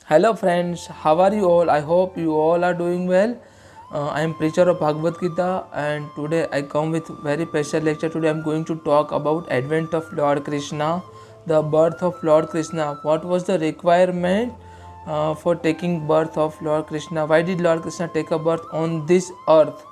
Hello friends, how are you all? I hope you all are doing well. I am preacher of Bhagavad Gita and today I come with very special lecture. Today I am going to talk about advent of Lord Krishna, the birth of Lord Krishna. What was the requirement for taking birth of Lord Krishna? Why did Lord Krishna take a birth on this earth?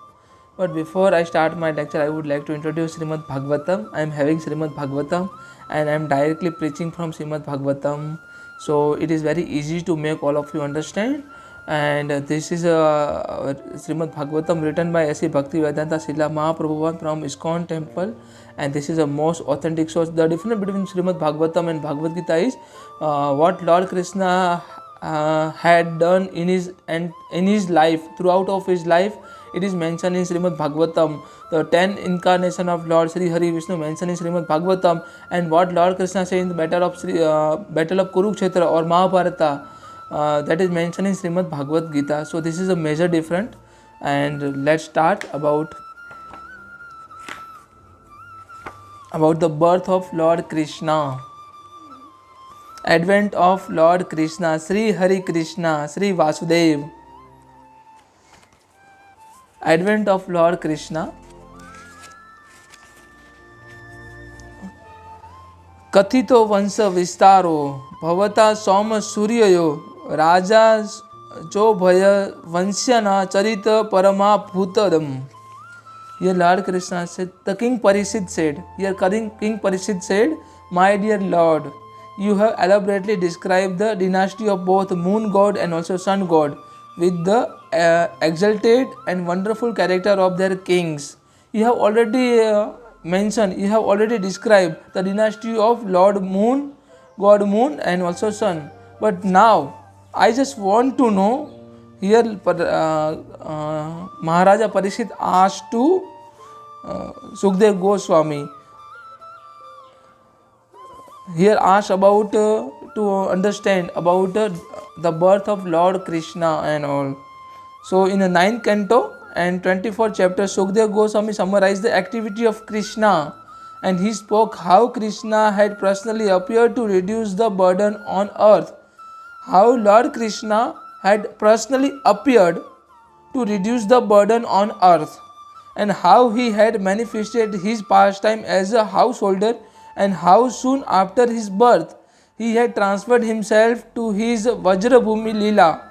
But before I start my lecture, I would like to introduce Srimad Bhagavatam. I am having Srimad Bhagavatam and I am directly preaching from Srimad Bhagavatam. So it is very easy to make all of you understand. And this is a Srimad Bhagavatam written by A.C. Bhaktivedanta Srila Mahaprabhupada from ISKCON temple. And this is a most authentic source. The difference between Srimad Bhagavatam and Bhagavad Gita is what Lord Krishna had done in his life, throughout of his life. It is mentioned in Srimad Bhagavatam. The 10 incarnation of Lord Sri Hari Vishnu mentioned in Srimad Bhagavatam, and what Lord Krishna said in the battle of Kurukshetra or Mahabharata, that is mentioned in Srimad Bhagavad Gita. So this is a major difference. And let's start about the birth of Lord Krishna. Advent of Lord Krishna, Sri Hari Krishna, Sri Vasudev. Advent of Lord Krishna. कथितो वंश विस्तारो भवता सोम सूर्यो राजा जो भय वंश्यना चरित परमा भूतदम. Here Lord Krishna said, the King Parishit said, King Parishit said, my dear Lord, you have elaborately described the dynasty of both moon god and also sun god with the exalted and wonderful character of their kings. You have already described the dynasty of Lord Moon, God Moon and also Sun. But now, I just want to know, here Maharaja Parishit asked to Sukdev Goswami, here asked about to understand about the birth of Lord Krishna and all. So in the 9th canto and 24th chapter, Sukdev Goswami summarized the activity of Krishna, and he spoke how Krishna had personally appeared to reduce the burden on earth. How Lord Krishna had personally appeared to reduce the burden on earth, and how he had manifested his pastime as a householder, and how soon after his birth he had transferred himself to his Vrajabhumi Leela.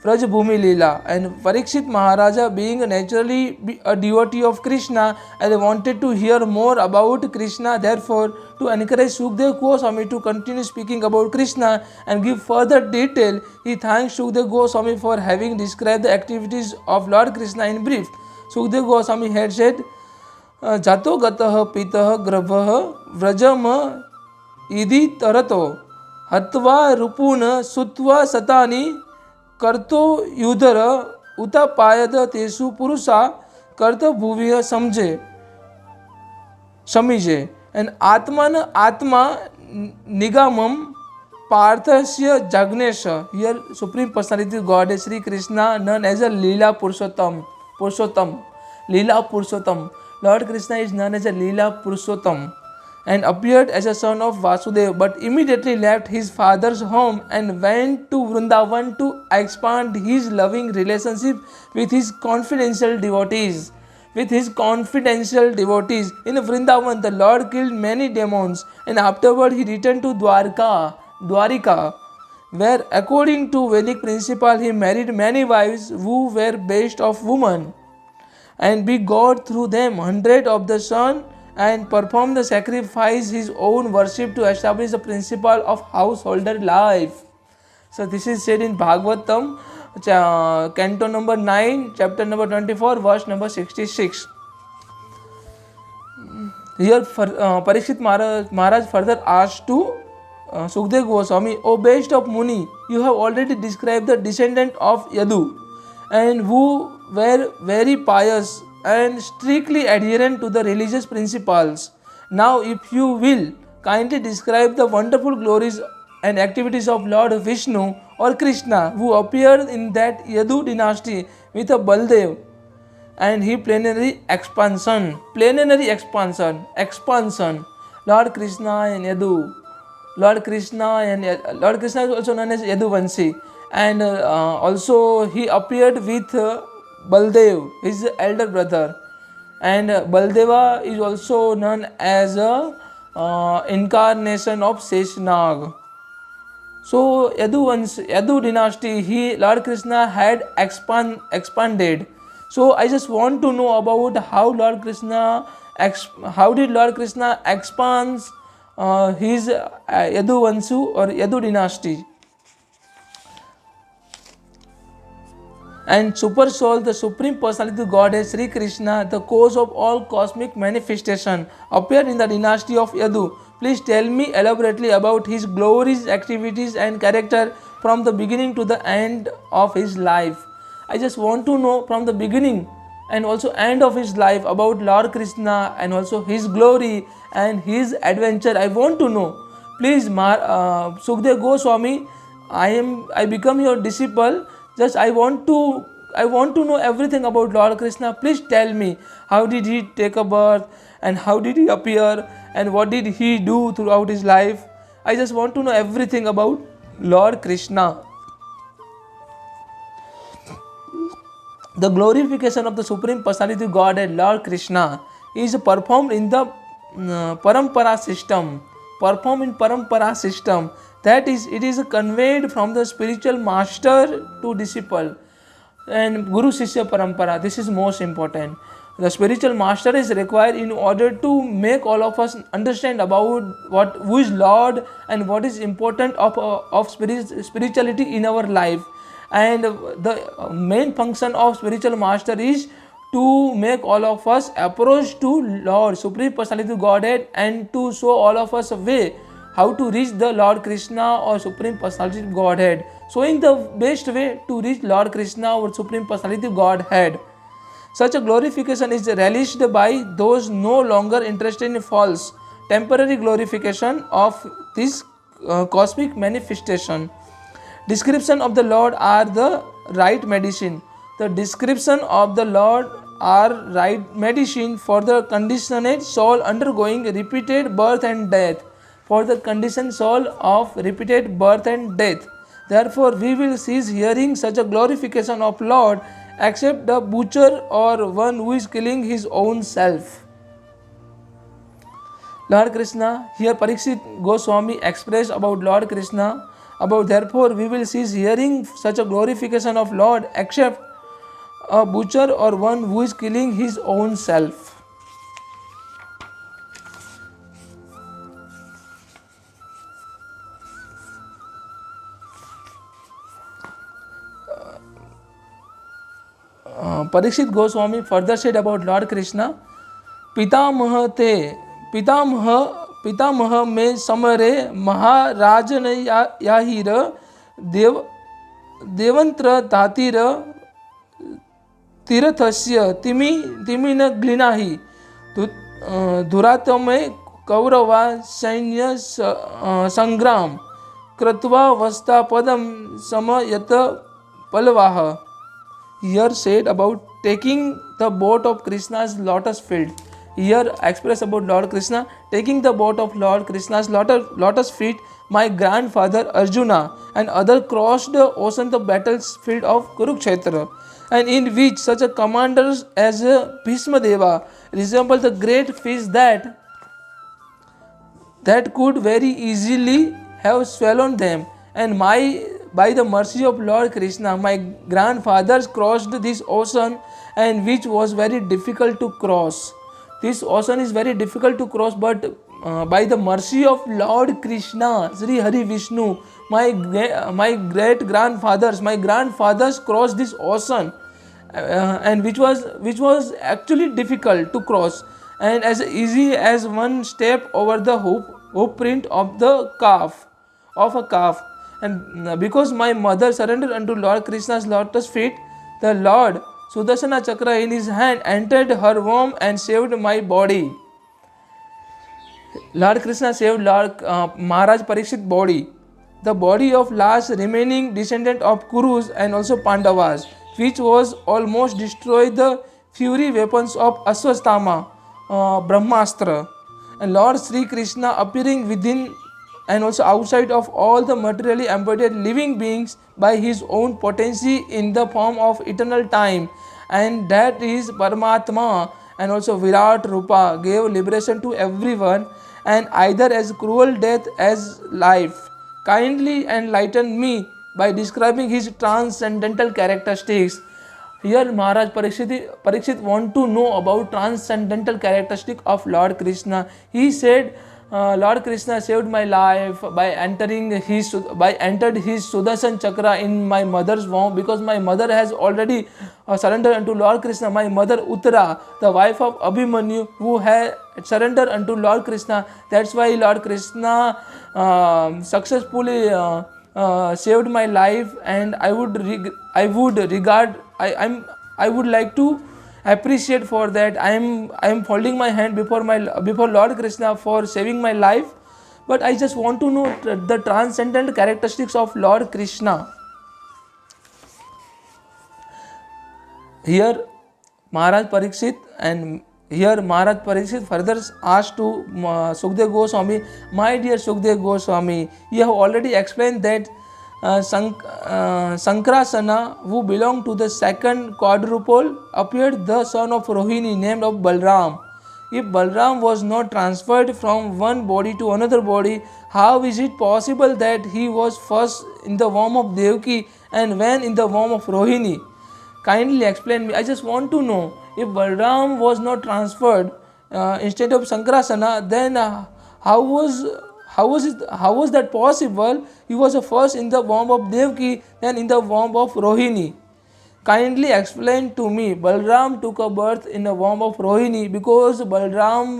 And Parikshit Maharaja, being naturally a devotee of Krishna and wanted to hear more about Krishna, therefore to encourage Sukdev Goswami to continue speaking about Krishna and give further detail, he thanks Sukdev Goswami for having described the activities of Lord Krishna in brief. Sukdev Goswami had said, Jato gatah pitah grabha vrajam idi tarato hatva rupuna sutva satani करतो युधर उता पायद तेसु पुरुषा कर्त भुविय समीजे. And Atma Nigamam Parthasya Jagnesha. Here Supreme Personality of God is Sri Krishna, known as a Leela Purushottam. Leela Purushottam. Lord Krishna is known as a Leela Purushottam and appeared as a son of Vasudev, but immediately left his father's home and went to Vrindavan to expand his loving relationship with his confidential devotees. In Vrindavan, the Lord killed many demons, and afterward he returned to Dwarika, where according to Vedic principle he married many wives who were best of women, and begot through them hundreds of the sons, and performed the sacrifice his own worship to establish the principle of householder life. So this is said in Bhagavatam, canto number 9, chapter number 24, verse number 66. Here Parikshit Maharaj further asked to Sukdev Goswami, O best of Muni, you have already described the descendant of Yadu, and who were very pious and strictly adherent to the religious principles. Now if you will kindly describe the wonderful glories and activities of Lord Vishnu or Krishna, who appeared in that Yadu dynasty with a Baldev, and he plenary expansion. Lord Krishna in Yadu, Lord Krishna, and Lord Krishna is also known as Yaduvanshi, and also he appeared with Baldev, his elder brother, and Baldeva is also known as a incarnation of Seshnag. So Yadu dynasty, Lord Krishna had expanded. So I just want to know about how did Lord Krishna expands his Yadu Vansu or Yadu dynasty. And Super Soul, the Supreme Personality of Godhead, Sri Krishna, the cause of all cosmic manifestation, appeared in the dynasty of Yadu. Please tell me elaborately about his glories, activities and character from the beginning to the end of his life. I just want to know from the beginning and also end of his life about Lord Krishna and also his glory and his adventure. I want to know. Please, Sukdev Goswami, I become your disciple. Just I want to know everything about Lord Krishna. Please tell me, how did he take a birth and how did he appear and what did he do throughout his life. I just want to know everything about Lord Krishna. The glorification of the Supreme Personality of Godhead, Lord Krishna, is performed in the Parampara system. That is, it is conveyed from the spiritual master to disciple. And Guru Shishya Parampara, this is most important. The spiritual master is required in order to make all of us understand about who is Lord and what is important of spirituality in our life. And the main function of spiritual master is to make all of us approach to Lord, Supreme Personality of Godhead, and to show all of us a way how to reach the Lord Krishna or Supreme Personality of Godhead, showing the best way to reach Lord Krishna or Supreme Personality of Godhead. Such a glorification is relished by those no longer interested in false, temporary glorification of this cosmic manifestation. Description of the Lord are the right medicine. The description of the Lord are right medicine for the conditioned soul undergoing repeated birth and death. For the conditioned soul of repeated birth and death. Therefore, we will cease hearing such a glorification of Lord except the butcher or one who is killing his own self. Lord Krishna, here Parikshit Goswami expressed about Lord Krishna, about therefore we will cease hearing such a glorification of Lord except a butcher or one who is killing his own self. Parikshit Goswami further said about Lord Krishna, पितामह में समरे महाराज याहिर देवंत्र तातिर तीर्थस्य तिमिन ग्लिनाहि धुरातमे कौरवा सैन्य संग्राम कृत्वा वस्तापदम समयत पलवाह. Here said about taking the boat of Krishna's lotus field. Here express about Lord Krishna taking the boat of Lord Krishna's lotus feet. My grandfather Arjuna and other crossed the ocean, the battlefield of Kurukshetra, and in which such a commanders as Bhishma Deva resemble the great fish that could very easily have swallowed them. And by the mercy of Lord Krishna, my grandfathers crossed this ocean, and which was very difficult to cross. This ocean is very difficult to cross, but by the mercy of Lord Krishna, Sri Hari Vishnu, my grandfathers crossed this ocean, and which was actually difficult to cross, and as easy as one step over the hoof print of a calf. And because my mother surrendered unto Lord Krishna's lotus feet, the Lord Sudarshana Chakra in his hand entered her womb and saved my body. Lord Krishna saved Lord Maharaj Parikshit body, the body of last remaining descendant of Kurus and also Pandavas, which was almost destroyed the fury weapons of Aswasthama, Brahmastra. And Lord Sri Krishna appearing within and also outside of all the materially embodied living beings by his own potency in the form of eternal time, and that is Paramatma, and also Virat Rupa gave liberation to everyone, and either as cruel death as life. Kindly enlighten me by describing his transcendental characteristics. Here Maharaj Parikshit want to know about transcendental characteristic of Lord Krishna. He said, Lord Krishna saved my life by entered his Sudarshan Chakra in my mother's womb, because my mother has already surrendered unto Lord Krishna. My mother Uttara, the wife of Abhimanyu, who had surrendered unto Lord Krishna. That's why Lord Krishna successfully saved my life, and I would like to appreciate for that. I am folding my hand before Lord Krishna for saving my life. But I just want to know the transcendental characteristics of Lord Krishna. Here Maharaj Parikshit further asked to Sukdev Goswami, my dear Sukdev Goswami, you have already explained that Sankrasana, who belonged to the second quadruple, appeared the son of Rohini named of Balram. If Balram was not transferred from one body to another body, how is it possible that he was first in the womb of Devaki and when in the womb of Rohini? Kindly explain me. I just want to know, if Balram was not transferred instead of Sankrasana, then how was that possible? He was first in the womb of Devaki, then in the womb of Rohini. Kindly explain to me. Balram took a birth in the womb of Rohini because Balram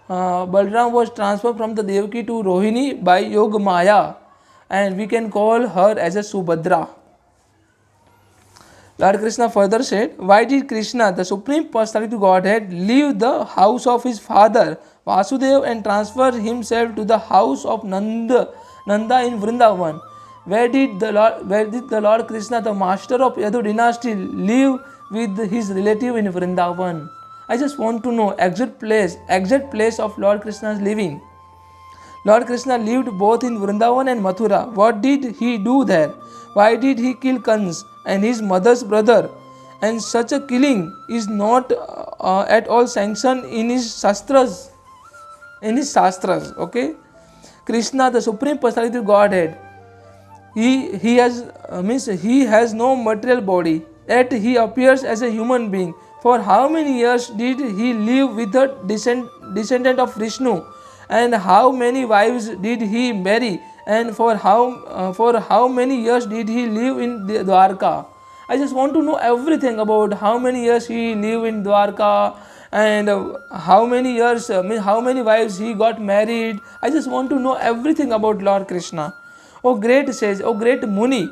was transferred from the Devaki to Rohini by Yoga Maya, and we can call her as a Subhadra. Lord Krishna further said, why did Krishna, the Supreme Personality of Godhead, leave the house of his father Vasudeva and transfer himself to the house of Nanda in Vrindavan? Where did the Lord Krishna, the master of Yadu dynasty, live with his relative in Vrindavan? I just want to know exact place of Lord Krishna's living. Lord Krishna lived both in Vrindavan and Mathura. What did he do there? Why did he kill Kans and his mother's brother? And such a killing is not at all sanctioned in his shastras. Okay, Krishna, the Supreme Personality of Godhead, he has no material body, yet he appears as a human being. For how many years did he live with a descendant of Vishnu, and how many wives did he marry, and for how many years did he live in Dwarka? I just want to know everything about how many years he lived in Dwarka, and how many years, how many wives he got married. I just want to know everything about Lord Krishna. Oh great sage, oh great Muni,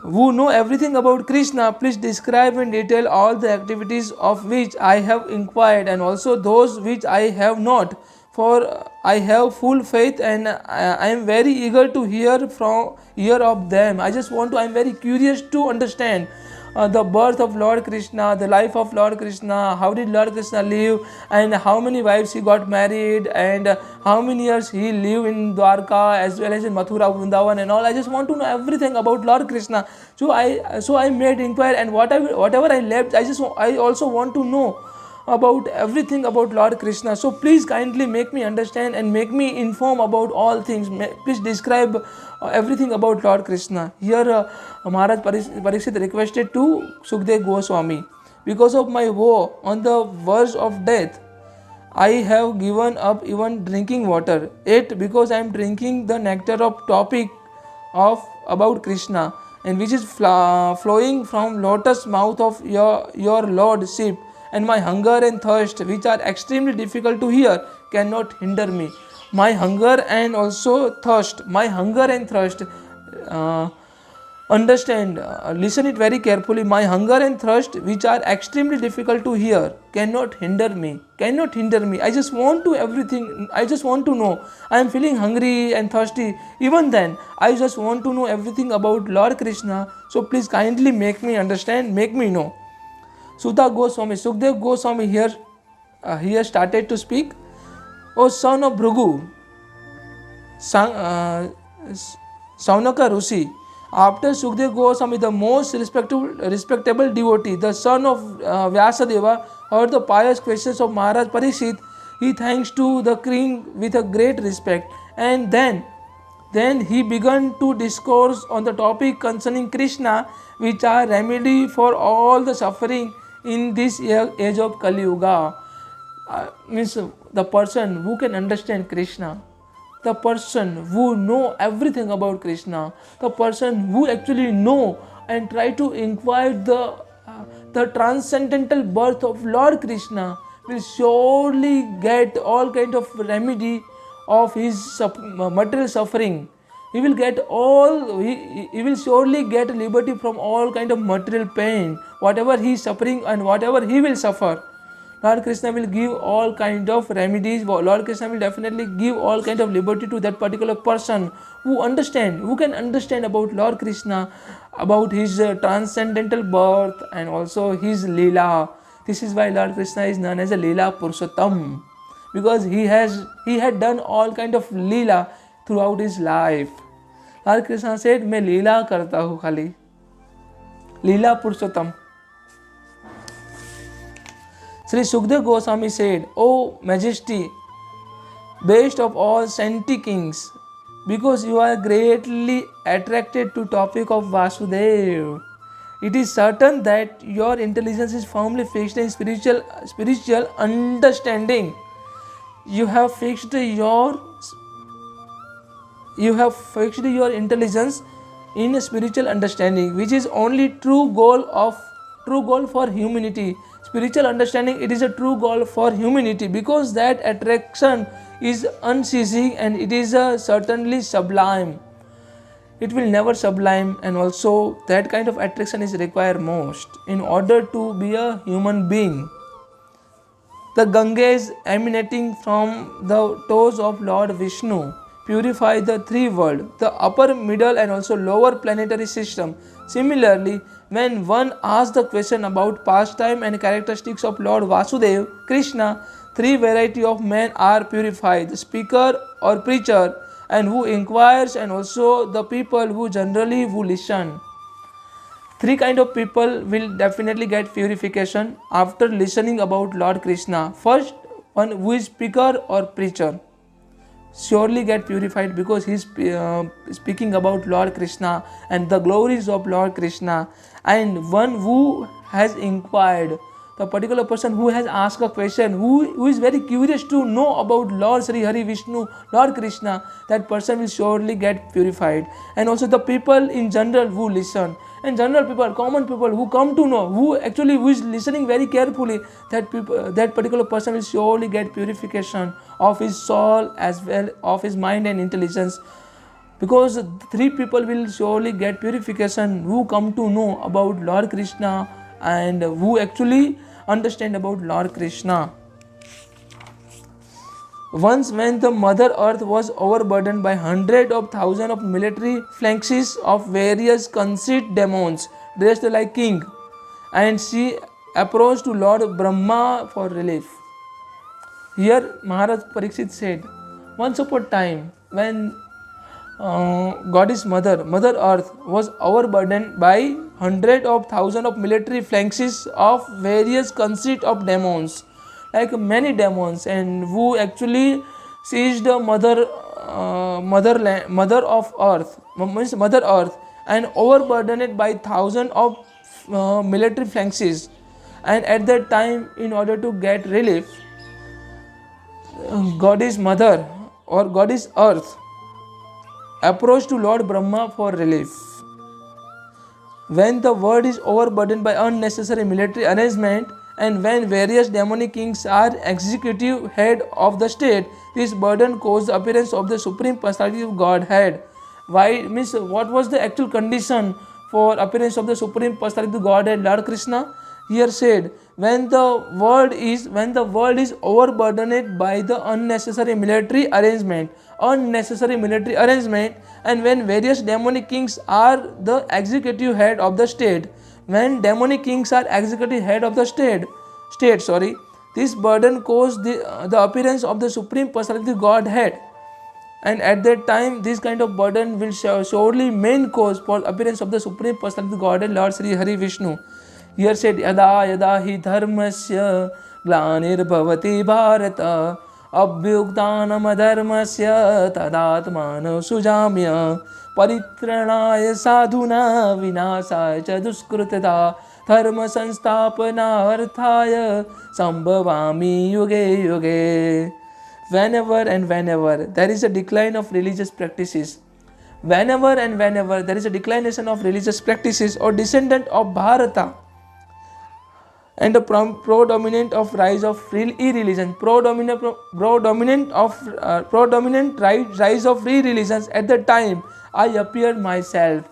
who know everything about Krishna, please describe in detail all the activities of which I have inquired, and also those which I have not. For I have full faith, and I am very eager to hear of them. I am very curious to understand the birth of Lord Krishna, the life of Lord Krishna, how did Lord Krishna live, and how many wives he got married, and how many years he lived in Dwarka as well as in Mathura, Vrindavan and all. I just want to know everything about Lord Krishna. So I made inquiry, and whatever I left, I also want to know about everything about Lord Krishna. So please kindly make me understand and make me inform about all things. Please describe everything about Lord Krishna. Here Maharaj Parikshit requested to Sukdev Goswami, because of my woe on the verge of death, I have given up even drinking water. Yet because I am drinking the nectar of topic about Krishna, and which is flowing from lotus mouth of your lordship, and my hunger and thirst, which are extremely difficult to hear, cannot hinder me. My hunger and thirst, understand, listen it very carefully. My hunger and thirst, which are extremely difficult to hear, cannot hinder me. I just want to know. I am feeling hungry and thirsty. Even then, I just want to know everything about Lord Krishna. So please kindly make me understand, make me know. Sukdev Goswami here started to speak. O son of Bhrigu, Saunaka Rishi. After Sukdev Goswami, the most respectable devotee, the son of Vyasadeva, heard the pious questions of Maharaj Parikshit. He thanks to the king with a great respect, and then he began to discourse on the topic concerning Krishna, which are remedy for all the suffering in this age of Kali Yuga. Means the person who can understand Krishna, the person who know everything about Krishna, the person who actually know and try to inquire the transcendental birth of Lord Krishna will surely get all kind of remedy of his material suffering. He will get he will surely get liberty from all kind of material pain, whatever he is suffering and whatever he will suffer. Lord Krishna will give all kind of remedies. Lord Krishna will definitely give all kind of liberty to that particular person who can understand about Lord Krishna, about his transcendental birth and also his Leela. This is why Lord Krishna is known as a Leela Purushottam, because he had done all kind of Leela throughout his life. Lord Krishna said, मैं लीला करता हूँ खाली, लीला पुरुषोत्तम. Sri Sukdev Goswami said, O Majesty, best of all saintly kings, because you are greatly attracted to topic of Vasudev, it is certain that your intelligence is firmly fixed in spiritual understanding. You have fixed your intelligence in spiritual understanding, which is only true goal for humanity. Spiritual understanding, it is a true goal for humanity, because that attraction is unceasing and it is certainly sublime. It will never sublime, and also that kind of attraction is required most in order to be a human being. The Ganges emanating from the toes of Lord Vishnu purify the three worlds, the upper, middle and also lower planetary system. Similarly, when one asks the question about pastime and characteristics of Lord Vasudev, Krishna, three variety of men are purified: the speaker or preacher, and who inquires, and also the people who listen. Three kind of people will definitely get purification after listening about Lord Krishna. First, one who is speaker or preacher surely get purified, because he is speaking about Lord Krishna and the glories of Lord Krishna. And one who has inquired, the particular person who has asked a question, who is very curious to know about Lord Sri Hari Vishnu, Lord Krishna, that person will surely get purified. And also the people in general who listen, and general people, common people who come to know, who is listening very carefully, that particular person will surely get purification of his soul as well of his mind and intelligence, because three people will surely get purification who come to know about Lord Krishna and who actually understand about Lord Krishna. Once when the Mother Earth was overburdened by hundreds of thousands of military phalanxes of various conceit demons dressed like king, and she approached to Lord Brahma for relief. Here Maharaj Parikshit said, once upon a time when Goddess Mother Earth was overburdened by hundreds of thousands of military phalanxes of various conceit of demons, like many demons, and who actually seized the mother of earth, means Mother Earth, and overburdened it by thousands of military phalanxes. And at that time, in order to get relief, Goddess Mother or Goddess Earth approached to Lord Brahma for relief. When the world is overburdened by unnecessary military arrangement, and when various demonic kings are executive head of the state, this burden caused the appearance of the Supreme Personality of Godhead. Why? Means what was the actual condition for appearance of the Supreme Personality of Godhead, Lord Krishna? Here said, when the world is overburdened by the unnecessary military arrangement, and when various demonic kings are the executive head of the state, this burden caused the appearance of the Supreme Personality Godhead. and at that time this kind of burden will surely main cause for appearance of the Supreme Personality of Godhead Lord Sri Hari Vishnu. Here said yada yada hi dharmasya glanirбhavati bharata abhyugtanam adharmasya tadatmano sujamya paritranaya sadhuna vinasaya cha duskritata dharma sanstapana arthaya sambhavami yuge yuge. Whenever and whenever there is a decline of religious practices, whenever and whenever there is a declination of religious practices or descendant of Bharata, and a predominant of rise of e-religion, predominant rise of free religions, at the time I appear myself,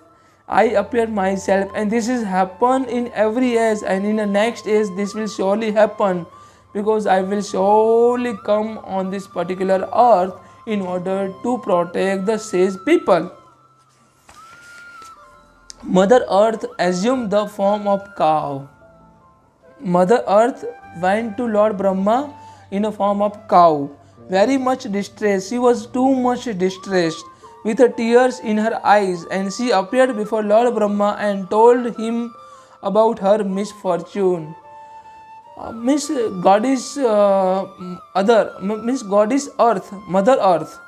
and this is happen in every age, and in the next age this will surely happen, because I will surely come on this particular earth in order to protect the sage people. Mother Earth assumed the form of cow. Mother Earth went to Lord Brahma in a form of cow, very much distressed. She was too much distressed, with tears in her eyes, and she appeared before Lord Brahma and told him about her misfortune. Goddess Earth, Mother Earth,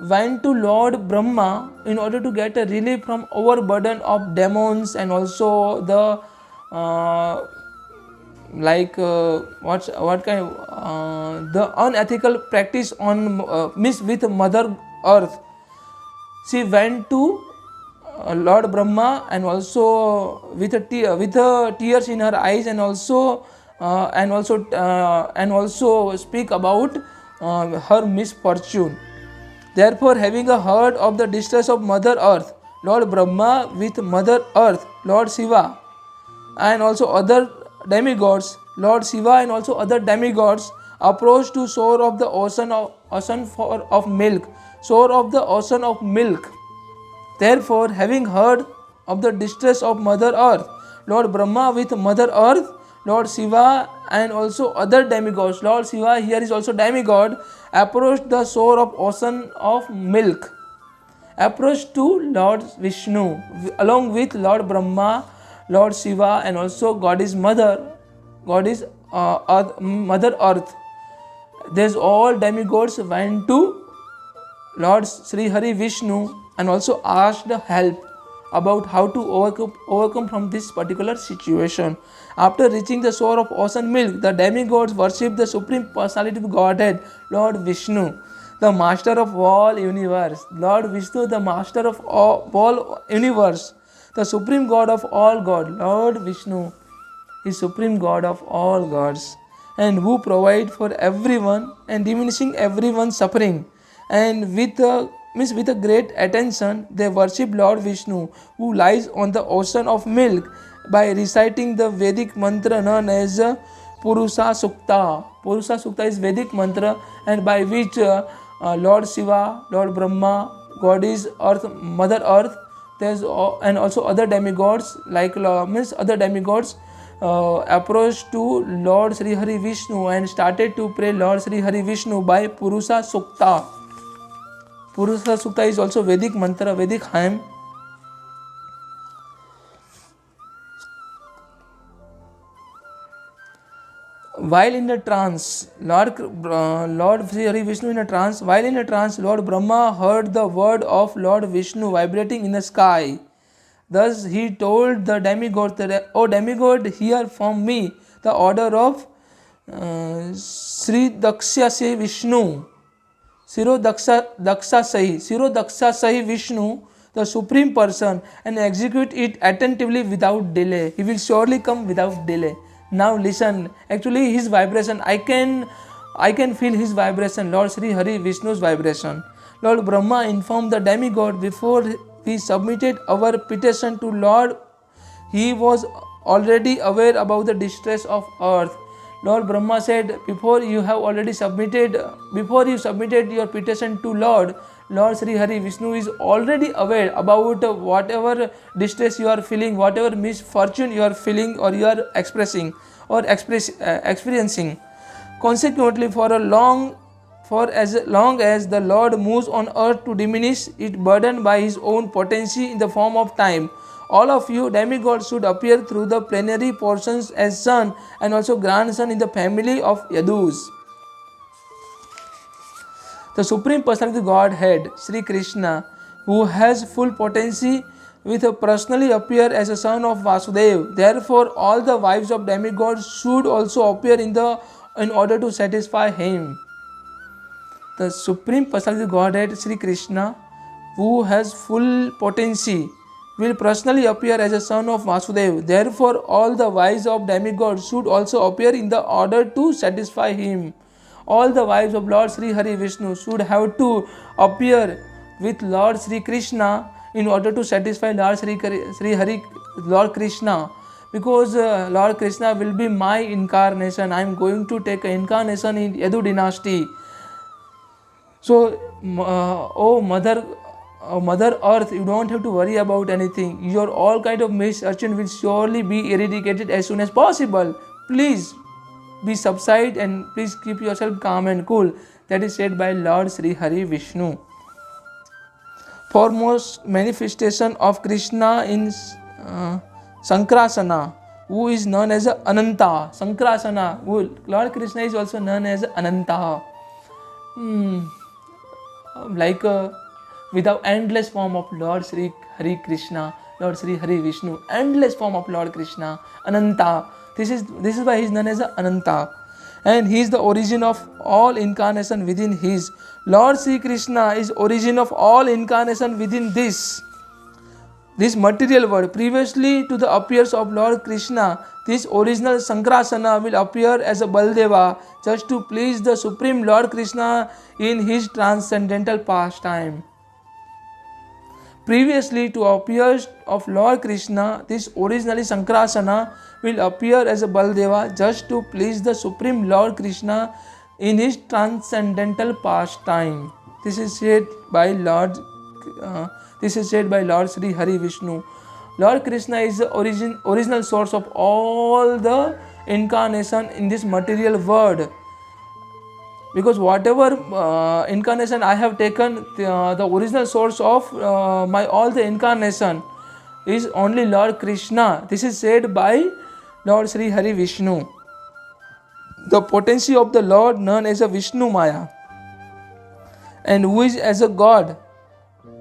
went to Lord Brahma in order to get a relief from overburden of demons, and also the the unethical practice on with Mother Earth. She went to Lord Brahma, and also with tears in her eyes, and also speak about her misfortune. Therefore, having heard of the distress of Mother Earth, Lord Brahma with Mother Earth, Lord Shiva, and also other demigods, Lord Shiva and also other demigods, approached to shore of the ocean of milk, shore of the ocean of milk. Therefore, having heard of the distress of Mother Earth, Lord Brahma with Mother Earth, Lord Shiva and also other demigods, Lord Shiva here is also demigod, approached the shore of ocean of milk, approached to Lord Vishnu along with Lord Brahma, Lord Shiva and also Goddess Mother Earth. These all demigods went to Lord Sri Hari Vishnu and also asked help about how to overcome from this particular situation. After reaching the shore of ocean milk, the demigods worshipped the Supreme Personality of Godhead, Lord Vishnu, the Master of all universe. Lord Vishnu, the Master of all universe, the Supreme God of all gods. Lord Vishnu is Supreme God of all gods, and who provide for everyone and diminishing everyone's suffering. And with a great attention, they worship Lord Vishnu, who lies on the ocean of milk, by reciting the Vedic mantra known as Purusha Sukta. Purusha Sukta is Vedic mantra, and by which Lord Shiva, Lord Brahma, Goddess Earth, Mother Earth, and also other demigods approached to Lord Sri Hari Vishnu and started to pray Lord Sri Hari Vishnu by Purusha Sukta. Purusha Sukta is also Vedic mantra, Vedic hymn. While in a trance, Lord Sri Hari Vishnu in a trance, Lord Brahma heard the word of Lord Vishnu vibrating in the sky. Thus he told the demigod that, "O demigod, hear from me the order of Sri Daksha Se Vishnu, Siro Daksha Sahi Vishnu, the Supreme Person, and execute it attentively without delay. He will surely come without delay." Now listen, actually his vibration, I can feel his vibration, Lord Sri Hari Vishnu's vibration. Lord Brahma informed the demigod, before we submitted our petition to Lord, he was already aware about the distress of earth. Lord Brahma said, before you submitted your petition to Lord Sri Hari Vishnu is already aware about whatever distress you are feeling, whatever misfortune you are feeling or you are experiencing. Consequently, for for as long as the Lord moves on earth to diminish it burdened by his own potency in the form of time. All of you demigods should appear through the plenary portions as son and also grandson in the family of Yadus. The Supreme Personality Godhead, Sri Krishna, who has full potency, will personally appear as a son of Vasudev. Therefore, all the wives of demigods should also appear in order to satisfy him. The Supreme Personality Godhead, Sri Krishna, who has full potency, will personally appear as a son of Vasudev. Therefore, all the wives of demigods should also appear in the order to satisfy him. All the wives of Lord Sri Hari Vishnu should have to appear with Lord Sri Krishna in order to satisfy Lord Sri Hari, Lord Krishna. Because Lord Krishna will be my incarnation. I am going to take an incarnation in Yadu dynasty. So, Mother Earth, you don't have to worry about anything. Your all kind of misfortune will surely be eradicated as soon as possible. Please be subside and please keep yourself calm and cool. That is said by Lord Sri Hari Vishnu. Foremost manifestation of Krishna in Sankrasana, who is known as Ananta. Sankrasana, Lord Krishna is also known as Ananta. Like without endless form of Lord Sri Hari Krishna, Lord Sri Hari Vishnu, endless form of Lord Krishna, Ananta. This is why he is known as Ananta. And he is the origin of all incarnation within his. Lord Sri Krishna is origin of all incarnation within this material world. Previously to the appearance of Lord Krishna, this original Sankrasana will appear as a Baldeva just to please the Supreme Lord Krishna in his transcendental pastime. Previously to appearance of Lord Krishna, this originally Sankrasana will appear as a Baldeva just to please the Supreme Lord Krishna in his transcendental pastime. This is said by Lord Sri Hari Vishnu. Lord Krishna is the original source of all the incarnation in this material world. Because whatever incarnation I have taken, the original source of my all the incarnation is only Lord Krishna. This is said by Lord Sri Hari Vishnu. The potency of the Lord known as a Vishnu Maya, and who is as a God,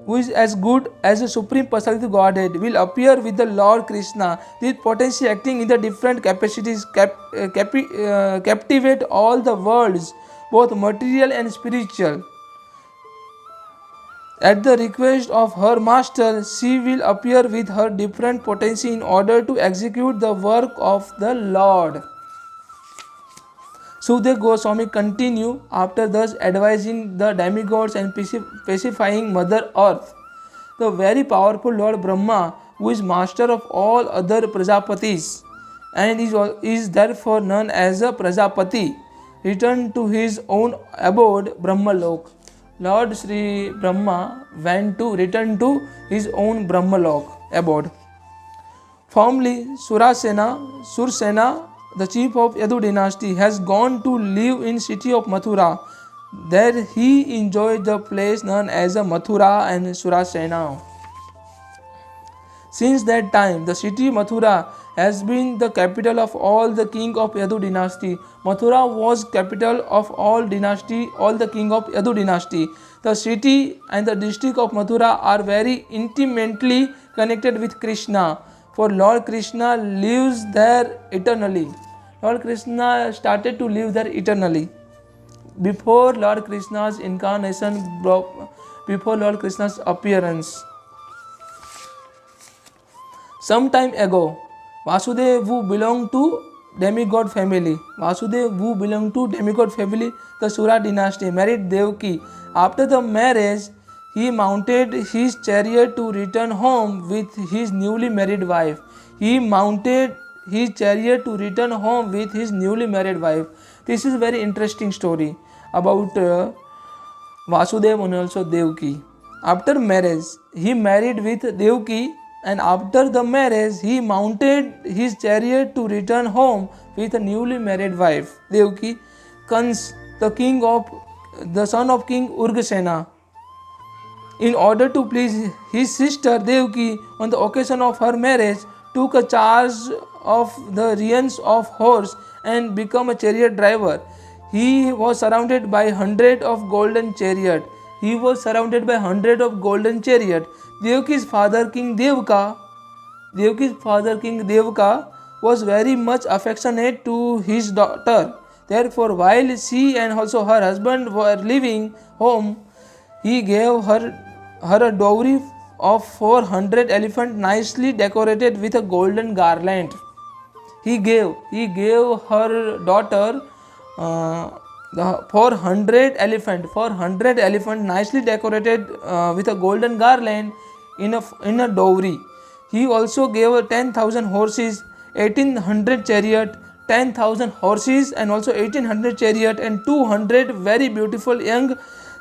who is as good as a Supreme Personality Godhead, will appear with the Lord Krishna. This potency acting in the different capacities captivate all the worlds, both material and spiritual. At the request of her master, she will appear with her different potency in order to execute the work of the Lord. Sukadeva Goswami continue after thus advising the demigods and pacifying Mother Earth. The very powerful Lord Brahma, who is master of all other Prajapatis and is therefore known as a Prajapati, returned to his own abode Brahmalok. Lord Sri Brahma returned to his own Brahmalok abode. Formerly Sursena, the chief of Yadu dynasty, has gone to live in city of Mathura. There he enjoyed the place known as Mathura and Surasena. Since that time, the city Mathura has been the capital of all the king of Yadu dynasty. Mathura was capital of all the king of Yadu dynasty. The city and the district of Mathura are very intimately connected with Krishna, for Lord Krishna lives there eternally. Lord Krishna started to live there eternally. Before Lord Krishna's incarnation, before Lord Krishna's appearance. Some time ago, Vasudeva, who belonged to demigod family, the Sura dynasty, married Devaki. After the marriage, he mounted his chariot to return home with his newly married wife. This is a very interesting story about Vasudeva and also Devaki. After marriage, he married with Devaki, and after the marriage, he mounted his chariot to return home with a newly married wife, Devaki. Kans, the king of the son of King Urgasena. In order to please his sister Devaki, on the occasion of her marriage, took a charge of the reins of horse and became a chariot driver. He was surrounded by hundred of golden chariot. He was surrounded by hundred of golden chariot. Devaki's father King Devaka was very much affectionate to his daughter. Therefore, while she and also her husband were leaving home, he gave her a dowry of 400 elephants nicely decorated with a golden garland. He gave her daughter the 400 elephant nicely decorated with a golden garland in a dowry. He also gave her 10,000 horses, 1,800 chariot, 10,000 horses and also 1,800 chariot and 200 very beautiful young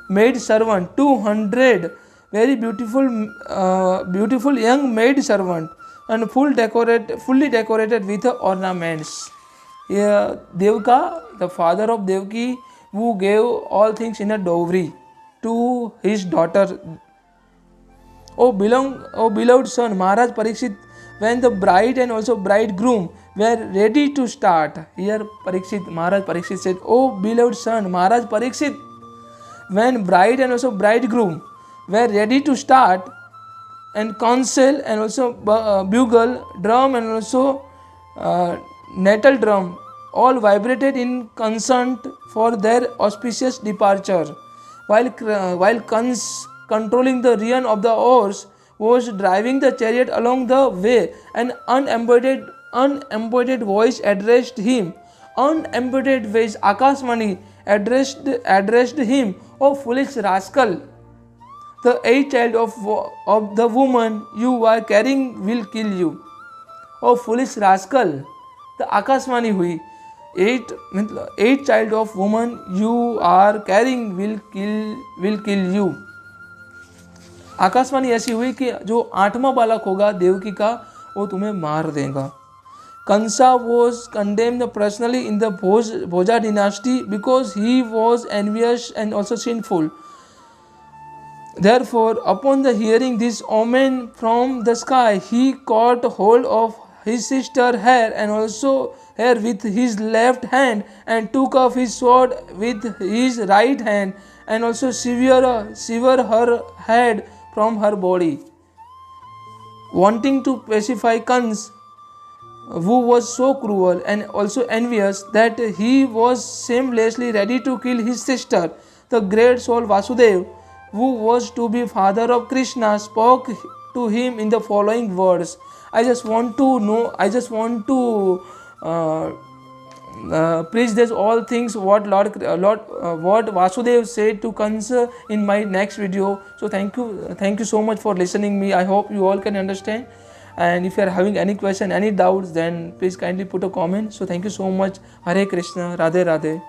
maid servant. 200 very beautiful young maid servant and fully decorated with ornaments. Here, Devaka, the father of Devaki, who gave all things in a dowry to his daughter. O beloved son, Maharaj Parikshit, when the bride and also bridegroom were ready to start. Here Maharaj Parikshit said, O beloved son, Maharaj Parikshit, when bride and also bridegroom were ready to start, and council and also bugle, drum and also nettle drum all vibrated in consent for their auspicious departure. While controlling the rein of the horse, was driving the chariot along the way, an unembodied voice addressed him. Unembodied voice, Akashvani, addressed him, O foolish rascal! The 8th child of the woman you are carrying will kill you. O foolish rascal! The Akashvani हुई, 8th child of woman you are carrying will kill you. Akashvani ऐसी हुई कि जो 8वां बालक होगा देवकी का वो तुम्हें मार देगा. Kansa was condemned personally in the Bhoja dynasty because he was envious and also sinful. Therefore, upon the hearing this omen from the sky, he caught hold of his sister's hair and also hair with his left hand and took off his sword with his right hand and also severed her head from her body. Wanting to pacify Kans, who was so cruel and also envious that he was shamelessly ready to kill his sister, the great soul Vasudev, who was to be father of Krishna, spoke to him in the following words. I just want to preach this all things what what Vasudev said to Kansa in my next video. So thank you so much for listening me. I hope you all can understand, and if you are having any question, any doubts, then please kindly put a comment. So thank you so much. Hare Krishna, Radhe Radhe.